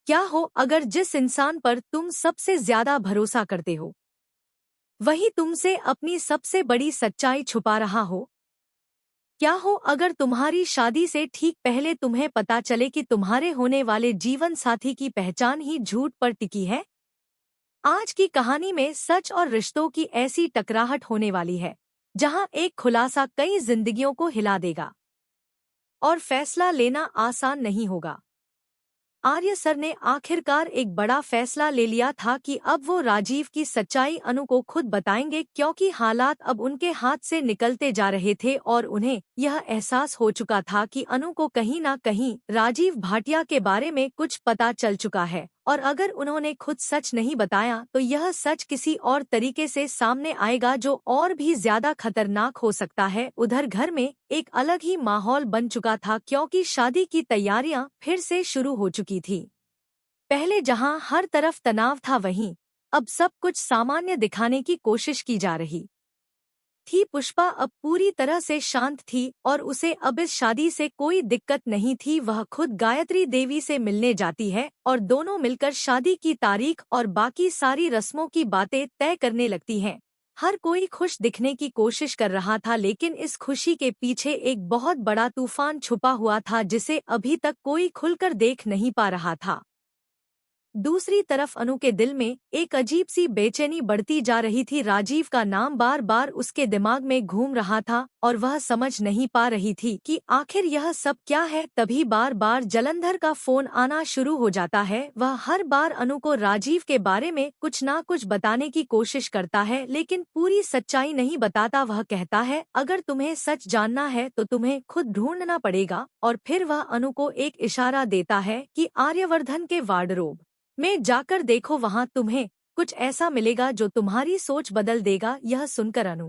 क्या हो अगर जिस इंसान पर तुम सबसे ज्यादा भरोसा करते हो वही तुमसे अपनी सबसे बड़ी सच्चाई छुपा रहा हो? क्या हो अगर तुम्हारी शादी से ठीक पहले तुम्हें पता चले कि तुम्हारे होने वाले जीवन साथी की पहचान ही झूठ पर टिकी है? आज की कहानी में सच और रिश्तों की ऐसी टकराहट होने वाली है जहां एक खुलासा कई जिंदगियों को हिला देगा और फैसला लेना आसान नहीं होगा। आर्य सर ने आखिरकार एक बड़ा फैसला ले लिया था कि अब वो राजीव की सच्चाई अनु को खुद बताएंगे, क्योंकि हालात अब उनके हाथ से निकलते जा रहे थे और उन्हें यह एहसास हो चुका था कि अनु को कहीं ना कहीं राजीव भाटिया के बारे में कुछ पता चल चुका है और अगर उन्होंने खुद सच नहीं बताया तो यह सच किसी और तरीके से सामने आएगा जो और भी ज्यादा खतरनाक हो सकता है। उधर घर में एक अलग ही माहौल बन चुका था क्योंकि शादी की तैयारियां फिर से शुरू हो चुकी थी। पहले जहां हर तरफ तनाव था वहीं अब सब कुछ सामान्य दिखाने की कोशिश की जा रही थी। पुष्पा अब पूरी तरह से शांत थी और उसे अब इस शादी से कोई दिक्कत नहीं थी। वह खुद गायत्री देवी से मिलने जाती है और दोनों मिलकर शादी की तारीख और बाकी सारी रस्मों की बातें तय करने लगती हैं। हर कोई खुश दिखने की कोशिश कर रहा था लेकिन इस खुशी के पीछे एक बहुत बड़ा तूफान छुपा हुआ था जिसे अभी तक कोई खुलकर देख नहीं पा रहा था। दूसरी तरफ अनु के दिल में एक अजीब सी बेचैनी बढ़ती जा रही थी। राजीव का नाम बार बार उसके दिमाग में घूम रहा था और वह समझ नहीं पा रही थी कि आखिर यह सब क्या है। तभी बार बार जलंधर का फोन आना शुरू हो जाता है। वह हर बार अनु को राजीव के बारे में कुछ ना कुछ बताने की कोशिश करता है लेकिन पूरी सच्चाई नहीं बताता। वह कहता है अगर तुम्हें सच जानना है तो तुम्हें खुद ढूंढना पड़ेगा और फिर वह अनु को एक इशारा देता है कि आर्यवर्धन के वार्डरोब में जाकर देखो, वहां तुम्हें कुछ ऐसा मिलेगा जो तुम्हारी सोच बदल देगा। यह सुनकर अनु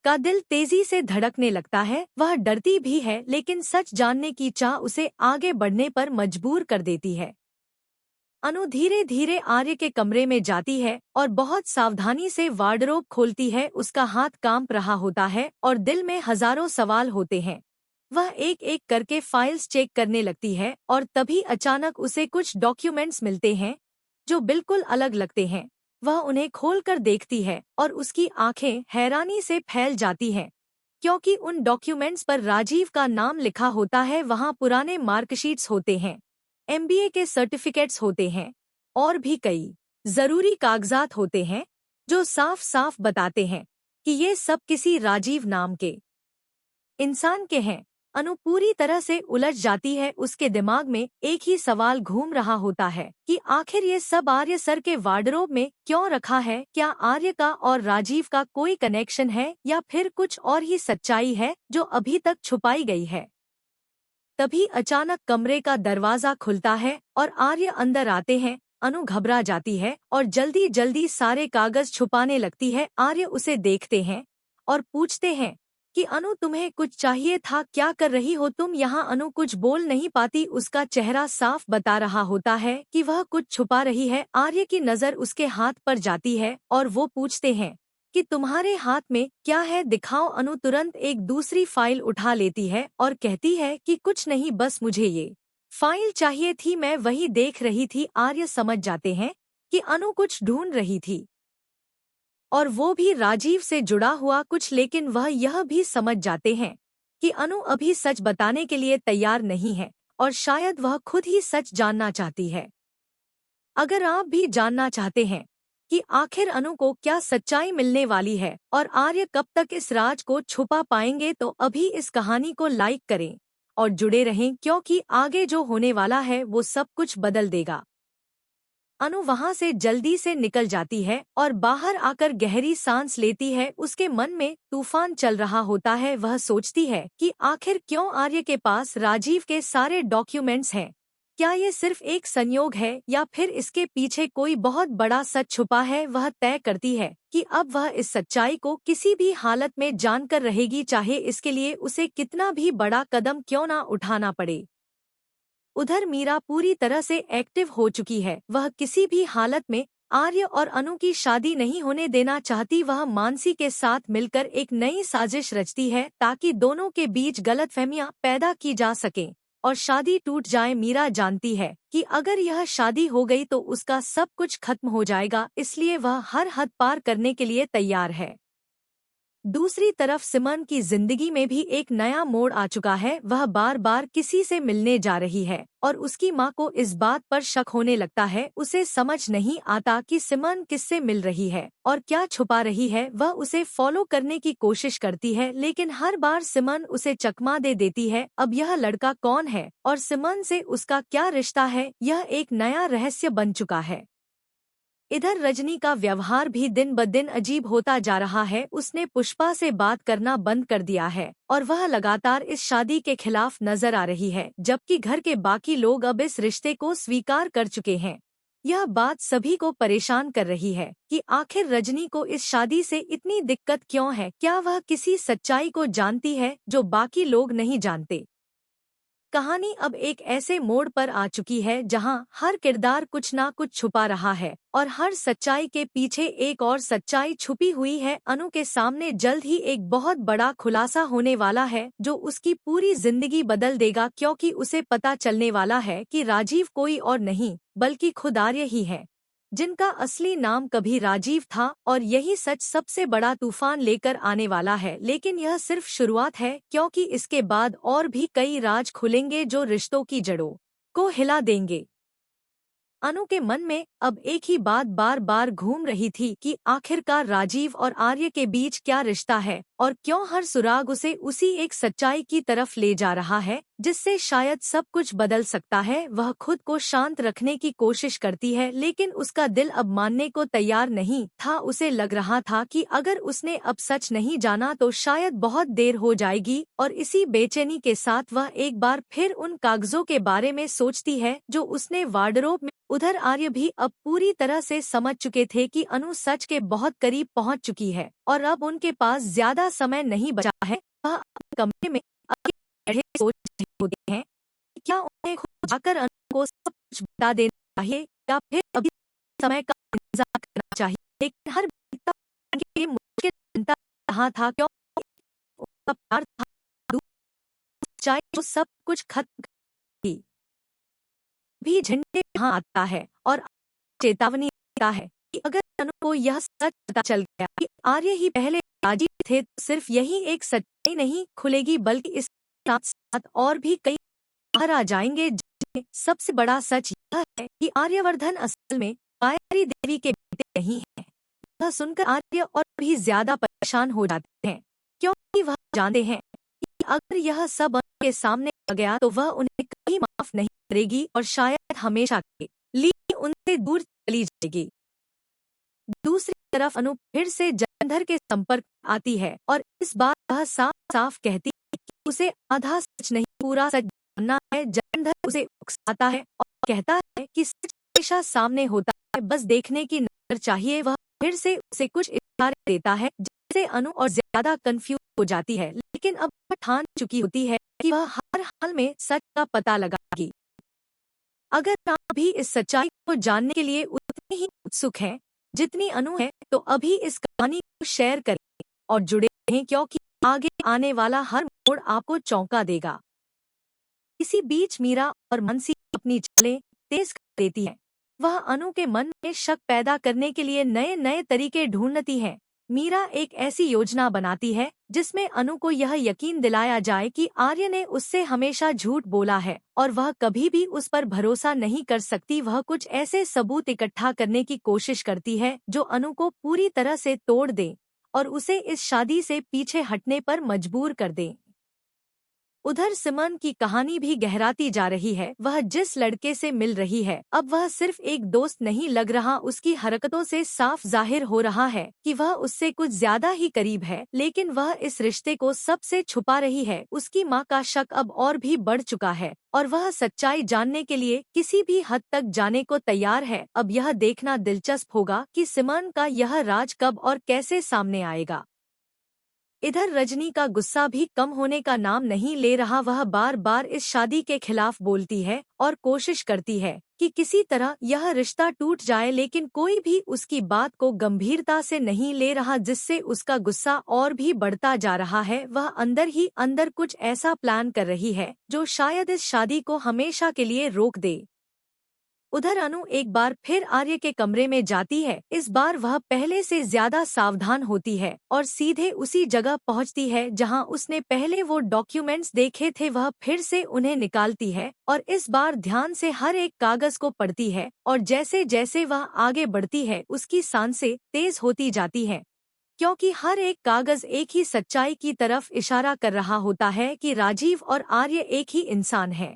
का दिल तेजी से धड़कने लगता है। वह डरती भी है लेकिन सच जानने की चाह उसे आगे बढ़ने पर मजबूर कर देती है। अनु धीरे धीरे आर्य के कमरे में जाती है और बहुत सावधानी से वार्डरोब खोलती है। उसका हाथ कांप रहा होता है और दिल में हजारों सवाल होते हैं। वह एक एक करके फाइल्स चेक करने लगती है और तभी अचानक उसे कुछ डॉक्यूमेंट्स मिलते हैं जो बिल्कुल अलग लगते हैं। वह उन्हें खोलकर देखती है और उसकी आंखें हैरानी से फैल जाती हैं क्योंकि उन डॉक्यूमेंट्स पर राजीव का नाम लिखा होता है। वहां पुराने मार्कशीट्स होते हैं, एमबीए के सर्टिफिकेट्स होते हैं और भी कई जरूरी कागजात होते हैं जो साफ साफ बताते हैं कि ये सब किसी राजीव नाम के इंसान के हैं। अनु पूरी तरह से उलझ जाती है। उसके दिमाग में एक ही सवाल घूम रहा होता है कि आखिर ये सब आर्य सर के वार्डरोब में क्यों रखा है। क्या आर्य का और राजीव का कोई कनेक्शन है या फिर कुछ और ही सच्चाई है जो अभी तक छुपाई गई है। तभी अचानक कमरे का दरवाजा खुलता है और आर्य अंदर आते हैं। अनु घबरा जाती है और जल्दी जल्दी सारे कागज छुपाने लगती है। आर्य उसे देखते हैं और पूछते हैं कि अनु तुम्हें कुछ चाहिए था, क्या कर रही हो तुम यहाँ। अनु कुछ बोल नहीं पाती, उसका चेहरा साफ बता रहा होता है कि वह कुछ छुपा रही है। आर्य की नज़र उसके हाथ पर जाती है और वो पूछते हैं कि तुम्हारे हाथ में क्या है, दिखाओ। अनु तुरंत एक दूसरी फाइल उठा लेती है और कहती है कि कुछ नहीं, बस मुझे ये फाइल चाहिए थी, मैं वही देख रही थी। आर्य समझ जाते हैं कि अनु कुछ ढूंढ रही थी और वो भी राजीव से जुड़ा हुआ कुछ, लेकिन वह यह भी समझ जाते हैं कि अनु अभी सच बताने के लिए तैयार नहीं है और शायद वह खुद ही सच जानना चाहती है। अगर आप भी जानना चाहते हैं कि आखिर अनु को क्या सच्चाई मिलने वाली है और आर्य कब तक इस राज को छुपा पाएंगे, तो अभी इस कहानी को लाइक करें और जुड़े रहें क्योंकि आगे जो होने वाला है वो सब कुछ बदल देगा। अनु वहां से जल्दी से निकल जाती है और बाहर आकर गहरी सांस लेती है। उसके मन में तूफान चल रहा होता है। वह सोचती है कि आखिर क्यों आर्य के पास राजीव के सारे डॉक्यूमेंट्स हैं। क्या ये सिर्फ एक संयोग है या फिर इसके पीछे कोई बहुत बड़ा सच छुपा है। वह तय करती है कि अब वह इस सच्चाई को किसी भी हालत में जानकर रहेगी, चाहे इसके लिए उसे कितना भी बड़ा कदम क्यों ना उठाना पड़े। उधर मीरा पूरी तरह से एक्टिव हो चुकी है। वह किसी भी हालत में आर्य और अनु की शादी नहीं होने देना चाहती। वह मानसी के साथ मिलकर एक नई साजिश रचती है ताकि दोनों के बीच गलतफहमियां पैदा की जा सकें। और शादी टूट जाए। मीरा जानती है कि अगर यह शादी हो गई तो उसका सब कुछ खत्म हो जाएगा, इसलिए वह हर हद पार करने के लिए तैयार है। दूसरी तरफ सिमन की जिंदगी में भी एक नया मोड़ आ चुका है। वह बार बार किसी से मिलने जा रही है और उसकी माँ को इस बात पर शक होने लगता है। उसे समझ नहीं आता कि सिमन किससे मिल रही है और क्या छुपा रही है। वह उसे फॉलो करने की कोशिश करती है, लेकिन हर बार सिमन उसे चकमा दे देती है। अब यह लड़का कौन है और सिमन से उसका क्या रिश्ता है, यह एक नया रहस्य बन चुका है। इधर रजनी का व्यवहार भी दिन ब दिन अजीब होता जा रहा है। उसने पुष्पा से बात करना बंद कर दिया है और वह लगातार इस शादी के खिलाफ नजर आ रही है, जबकि घर के बाकी लोग अब इस रिश्ते को स्वीकार कर चुके हैं। यह बात सभी को परेशान कर रही है कि आखिर रजनी को इस शादी से इतनी दिक्कत क्यों है। क्या वह किसी सच्चाई को जानती है जो बाकी लोग नहीं जानते? कहानी अब एक ऐसे मोड़ पर आ चुकी है जहां हर किरदार कुछ ना कुछ छुपा रहा है और हर सच्चाई के पीछे एक और सच्चाई छुपी हुई है। अनु के सामने जल्द ही एक बहुत बड़ा खुलासा होने वाला है जो उसकी पूरी जिंदगी बदल देगा, क्योंकि उसे पता चलने वाला है कि राजीव कोई और नहीं बल्कि खुद आर्य ही है, जिनका असली नाम कभी राजीव था। और यही सच सबसे बड़ा तूफान लेकर आने वाला है। लेकिन यह सिर्फ शुरुआत है, क्योंकि इसके बाद और भी कई राज खुलेंगे जो रिश्तों की जड़ों को हिला देंगे। अनु के मन में अब एक ही बात बार बार घूम रही थी कि आखिरकार राजीव और आर्य के बीच क्या रिश्ता है और क्यों हर सुराग उसे उसी एक सच्चाई की तरफ ले जा रहा है जिससे शायद सब कुछ बदल सकता है। वह खुद को शांत रखने की कोशिश करती है, लेकिन उसका दिल अब मानने को तैयार नहीं था। उसे लग रहा था कि अगर उसने अब सच नहीं जाना तो शायद बहुत देर हो जाएगी, और इसी बेचैनी के साथ वह एक बार फिर उन कागजों के बारे में सोचती है जो उसने वार्डरोब में। उधर आर्य भी अब पूरी तरह से समझ चुके थे कि अनु सच के बहुत करीब पहुंच चुकी है और अब उनके पास ज्यादा समय नहीं बचा है। वह अपने कमरे में अकेले बैठे सोच रहे होते हैं कि क्या उन्हें खुद जाकर अनु को सब कुछ बता देना चाहिए या फिर अभी समय का इंतजार करना चाहिए। लेकिन हर बीतता के लिए मुश्किल बनता रहा था, क्योंकि उनका प्यार था चाहे जो सब कुछ खत्म थी। भी झंडे यहाँ आता है और चेतावनी देता है कि अगर अनु को यह सच पता चल गया कि आर्य ही पहले राजीव थे तो सिर्फ यही एक सच्चाई नहीं खुलेगी, बल्कि इस साथ साथ और भी कई बाहर आ जाएंगे। जिसमें सबसे बड़ा सच यह है कि आर्यवर्धन असल में गायत्री देवी के बेटे नहीं है। यह सुनकर आर्य और भी ज्यादा परेशान हो जाते हैं, क्योंकि वह जानते हैं कि अगर यह सब उनके सामने आ गया तो वह उन्हें कभी माफ नहीं करेगी और शायद हमेशा के लिए उनसे दूर चली जाएगी। दूसरी तरफ अनु फिर से जलंधर के संपर्क में आती है और इस बार वह साफ साफ कहती है कि उसे आधा सच नहीं पूरा सच जानना है। जलंधर उसे उकसाता है और कहता है कि सच हमेशा सामने होता है, बस देखने की नजर चाहिए। वह फिर से उसे कुछ इशारे देता है जिससे अनु और ज्यादा कंफ्यूज हो जाती है, लेकिन अब वह ठान चुकी होती है कि वह हर हाल में सच का पता लगाएगी। अगर आप भी इस सच्चाई को जानने के लिए उतने ही उत्सुक हैं जितनी अनु है, तो अभी इस कहानी को शेयर करें और जुड़े रहें, क्योंकि आगे आने वाला हर मोड़ आपको चौंका देगा। इसी बीच मीरा और मानसी अपनी चालें तेज कर देती हैं। वह अनु के मन में शक पैदा करने के लिए नए नए तरीके ढूंढती हैं। मीरा एक ऐसी योजना बनाती है जिसमें अनु को यह यकीन दिलाया जाए कि आर्य ने उससे हमेशा झूठ बोला है और वह कभी भी उस पर भरोसा नहीं कर सकती। वह कुछ ऐसे सबूत इकट्ठा करने की कोशिश करती है जो अनु को पूरी तरह से तोड़ दे और उसे इस शादी से पीछे हटने पर मजबूर कर दे। उधर सिमन की कहानी भी गहराती जा रही है। वह जिस लड़के से मिल रही है अब वह सिर्फ एक दोस्त नहीं लग रहा, उसकी हरकतों से साफ जाहिर हो रहा है कि वह उससे कुछ ज्यादा ही करीब है। लेकिन वह इस रिश्ते को सबसे छुपा रही है। उसकी माँ का शक अब और भी बढ़ चुका है और वह सच्चाई जानने के लिए किसी भी हद तक जाने को तैयार है। अब यह देखना दिलचस्प होगा कि सिमन का यह राज कब और कैसे सामने आएगा। इधर रजनी का गुस्सा भी कम होने का नाम नहीं ले रहा। वह बार बार इस शादी के खिलाफ बोलती है और कोशिश करती है कि किसी तरह यह रिश्ता टूट जाए, लेकिन कोई भी उसकी बात को गंभीरता से नहीं ले रहा, जिससे उसका गुस्सा और भी बढ़ता जा रहा है। वह अंदर ही अंदर कुछ ऐसा प्लान कर रही है जो शायद इस शादी को हमेशा के लिए रोक दे। उधर अनु एक बार फिर आर्य के कमरे में जाती है। इस बार वह पहले से ज्यादा सावधान होती है और सीधे उसी जगह पहुंचती है जहां उसने पहले वो डॉक्यूमेंट्स देखे थे। वह फिर से उन्हें निकालती है और इस बार ध्यान से हर एक कागज को पढ़ती है, और जैसे जैसे वह आगे बढ़ती है उसकी सांसें तेज होती जाती हैं, क्योंकि हर एक कागज एक ही सच्चाई की तरफ इशारा कर रहा होता है कि राजीव और आर्य एक ही इंसान है।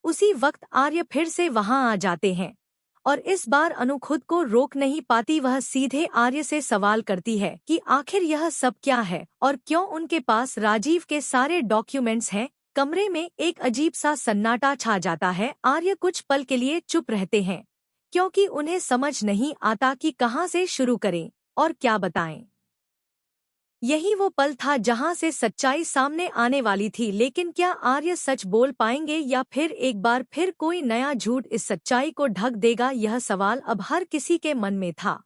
उसी वक्त आर्य फिर से वहां आ जाते हैं और इस बार अनु खुद को रोक नहीं पाती। वह सीधे आर्य से सवाल करती है कि आखिर यह सब क्या है और क्यों उनके पास राजीव के सारे डॉक्यूमेंट्स हैं। कमरे में एक अजीब सा सन्नाटा छा जाता है। आर्य कुछ पल के लिए चुप रहते हैं, क्योंकि उन्हें समझ नहीं आता कि कहां से शुरू करें और क्या बताएं। यही वो पल था जहां से सच्चाई सामने आने वाली थी, लेकिन क्या आर्य सच बोल पाएंगे या फिर एक बार फिर कोई नया झूठ इस सच्चाई को ढक देगा? यह सवाल अब हर किसी के मन में था।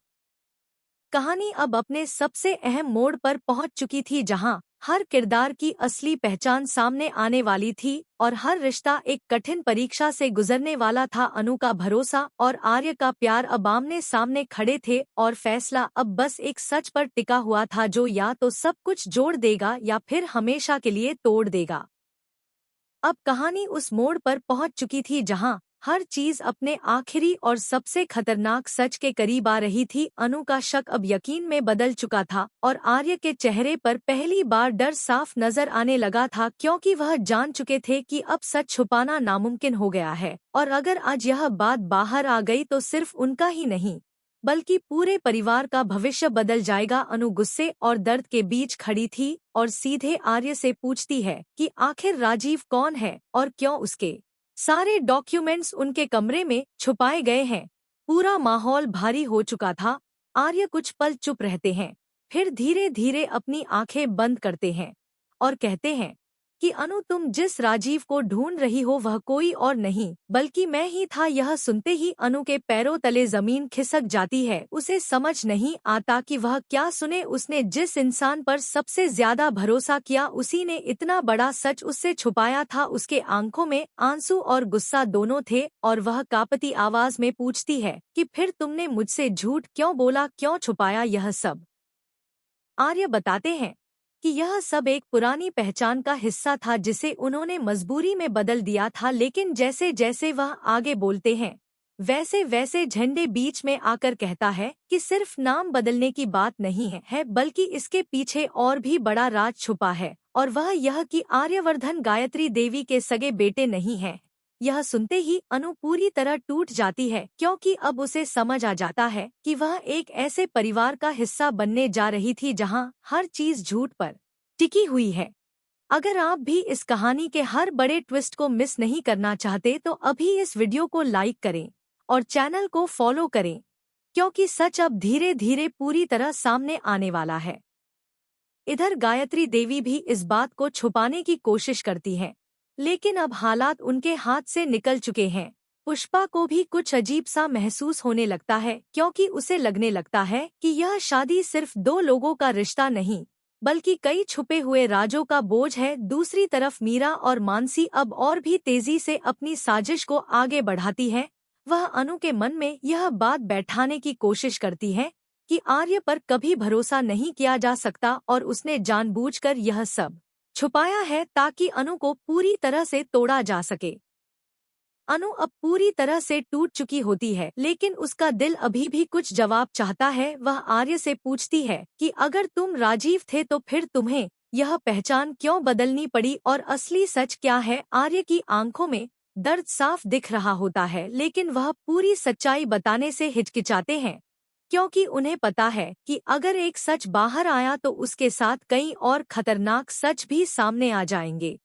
कहानी अब अपने सबसे अहम मोड़ पर पहुंच चुकी थी, जहां हर किरदार की असली पहचान सामने आने वाली थी और हर रिश्ता एक कठिन परीक्षा से गुजरने वाला था। अनु का भरोसा और आर्य का प्यार अब आमने सामने खड़े थे और फैसला अब बस एक सच पर टिका हुआ था, जो या तो सब कुछ जोड़ देगा या फिर हमेशा के लिए तोड़ देगा। अब कहानी उस मोड़ पर पहुंच चुकी थी जहां हर चीज अपने आखिरी और सबसे खतरनाक सच के करीब आ रही थी। अनु का शक अब यकीन में बदल चुका था और आर्य के चेहरे पर पहली बार डर साफ नजर आने लगा था, क्योंकि वह जान चुके थे कि अब सच छुपाना नामुमकिन हो गया है और अगर आज यह बात बाहर आ गई तो सिर्फ उनका ही नहीं बल्कि पूरे परिवार का भविष्य बदल जाएगा। अनु गुस्से और दर्द के बीच खड़ी थी और सीधे आर्य से पूछती है कि आखिर राजीव कौन है और क्यों उसके सारे डॉक्यूमेंट्स उनके कमरे में छुपाए गए हैं। पूरा माहौल भारी हो चुका था। आर्य कुछ पल चुप रहते हैं, फिर धीरे धीरे अपनी आंखें बंद करते हैं और कहते हैं कि अनु, तुम जिस राजीव को ढूंढ रही हो वह कोई और नहीं बल्कि मैं ही था। यह सुनते ही अनु के पैरों तले जमीन खिसक जाती है। उसे समझ नहीं आता कि वह क्या सुने। उसने जिस इंसान पर सबसे ज्यादा भरोसा किया उसी ने इतना बड़ा सच उससे छुपाया था। उसके आंखों में आंसू और गुस्सा दोनों थे और वह कांपती आवाज में पूछती है कि फिर तुमने मुझसे झूठ क्यों बोला, क्यों छुपाया यह सब? आर्य बताते हैं कि यह सब एक पुरानी पहचान का हिस्सा था जिसे उन्होंने मजबूरी में बदल दिया था, लेकिन जैसे जैसे वह आगे बोलते हैं वैसे वैसे झंडे बीच में आकर कहता है कि सिर्फ नाम बदलने की बात नहीं है बल्कि इसके पीछे और भी बड़ा राज छुपा है, और वह यह कि आर्यवर्धन गायत्री देवी के सगे बेटे नहीं हैं। यह सुनते ही अनु पूरी तरह टूट जाती है, क्योंकि अब उसे समझ आ जाता है कि वह एक ऐसे परिवार का हिस्सा बनने जा रही थी जहां हर चीज झूठ पर टिकी हुई है। अगर आप भी इस कहानी के हर बड़े ट्विस्ट को मिस नहीं करना चाहते तो अभी इस वीडियो को लाइक करें और चैनल को फॉलो करें, क्योंकि सच अब धीरे धीरे पूरी तरह सामने आने वाला है। इधर गायत्री देवी भी इस बात को छुपाने की कोशिश करती हैं, लेकिन अब हालात उनके हाथ से निकल चुके हैं। पुष्पा को भी कुछ अजीब सा महसूस होने लगता है, क्योंकि उसे लगने लगता है कि यह शादी सिर्फ दो लोगों का रिश्ता नहीं बल्कि कई छुपे हुए राजों का बोझ है। दूसरी तरफ मीरा और मानसी अब और भी तेजी से अपनी साजिश को आगे बढ़ाती है। वह अनु के मन में यह बात बैठाने की कोशिश करती है कि आर्य पर कभी भरोसा नहीं किया जा सकता और उसने जानबूझकर यह सब छुपाया है ताकि अनु को पूरी तरह से तोड़ा जा सके। अनु अब पूरी तरह से टूट चुकी होती है, लेकिन उसका दिल अभी भी कुछ जवाब चाहता है। वह आर्य से पूछती है कि अगर तुम राजीव थे तो फिर तुम्हें यह पहचान क्यों बदलनी पड़ी और असली सच क्या है? आर्य की आंखों में दर्द साफ दिख रहा होता है, लेकिन वह पूरी सच्चाई बताने से हिचकिचाते हैं, क्योंकि उन्हें पता है कि अगर एक सच बाहर आया तो उसके साथ कई और खतरनाक सच भी सामने आ जाएंगे।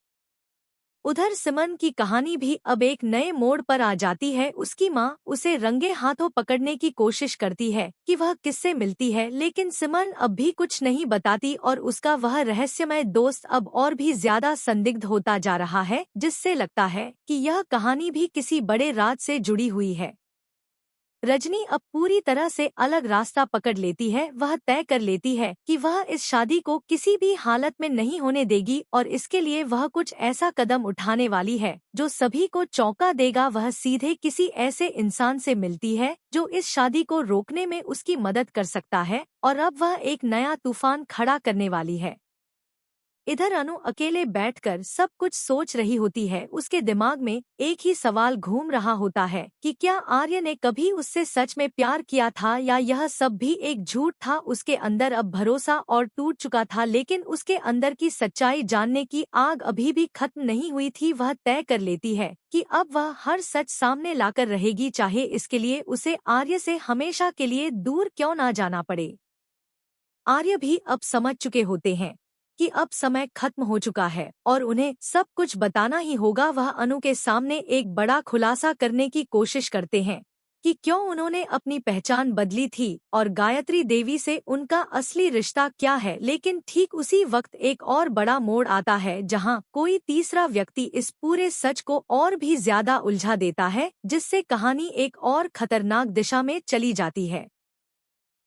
उधर सिमन की कहानी भी अब एक नए मोड़ पर आ जाती है। उसकी माँ उसे रंगे हाथों पकड़ने की कोशिश करती है कि वह किससे मिलती है, लेकिन सिमन अब भी कुछ नहीं बताती और उसका वह रहस्यमय दोस्त अब और भी ज्यादा संदिग्ध होता जा रहा है, जिससे लगता है कि यह कहानी भी किसी बड़े राज से जुड़ी हुई है। रजनी अब पूरी तरह से अलग रास्ता पकड़ लेती है। वह तय कर लेती है कि वह इस शादी को किसी भी हालत में नहीं होने देगी और इसके लिए वह कुछ ऐसा कदम उठाने वाली है जो सभी को चौंका देगा। वह सीधे किसी ऐसे इंसान से मिलती है जो इस शादी को रोकने में उसकी मदद कर सकता है और अब वह एक नया तूफान खड़ा करने वाली है। इधर अनु अकेले बैठकर सब कुछ सोच रही होती है। उसके दिमाग में एक ही सवाल घूम रहा होता है कि क्या आर्य ने कभी उससे सच में प्यार किया था या यह सब भी एक झूठ था। उसके अंदर अब भरोसा और टूट चुका था, लेकिन उसके अंदर की सच्चाई जानने की आग अभी भी खत्म नहीं हुई थी। वह तय कर लेती है कि अब वह हर सच सामने लाकर रहेगी, चाहे इसके लिए उसे आर्य से हमेशा के लिए दूर क्यों ना जाना पड़े। आर्य भी अब समझ चुके होते हैं कि अब समय खत्म हो चुका है और उन्हें सब कुछ बताना ही होगा। वह अनु के सामने एक बड़ा खुलासा करने की कोशिश करते हैं कि क्यों उन्होंने अपनी पहचान बदली थी और गायत्री देवी से उनका असली रिश्ता क्या है। लेकिन ठीक उसी वक्त एक और बड़ा मोड़ आता है जहां कोई तीसरा व्यक्ति इस पूरे सच को और भी ज्यादा उलझा देता है, जिससे कहानी एक और खतरनाक दिशा में चली जाती है।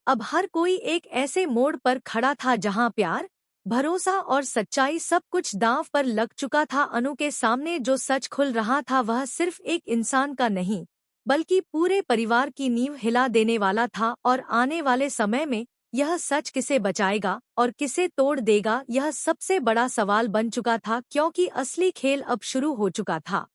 अब हर कोई एक ऐसे मोड़ पर खड़ा था जहां प्यार, भरोसा और सच्चाई सब कुछ दांव पर लग चुका था। अनु के सामने जो सच खुल रहा था वह सिर्फ एक इंसान का नहीं, बल्कि पूरे परिवार की नींव हिला देने वाला था। और आने वाले समय में यह सच किसे बचाएगा और किसे तोड़ देगा, यह सबसे बड़ा सवाल बन चुका था, क्योंकि असली खेल अब शुरू हो चुका था।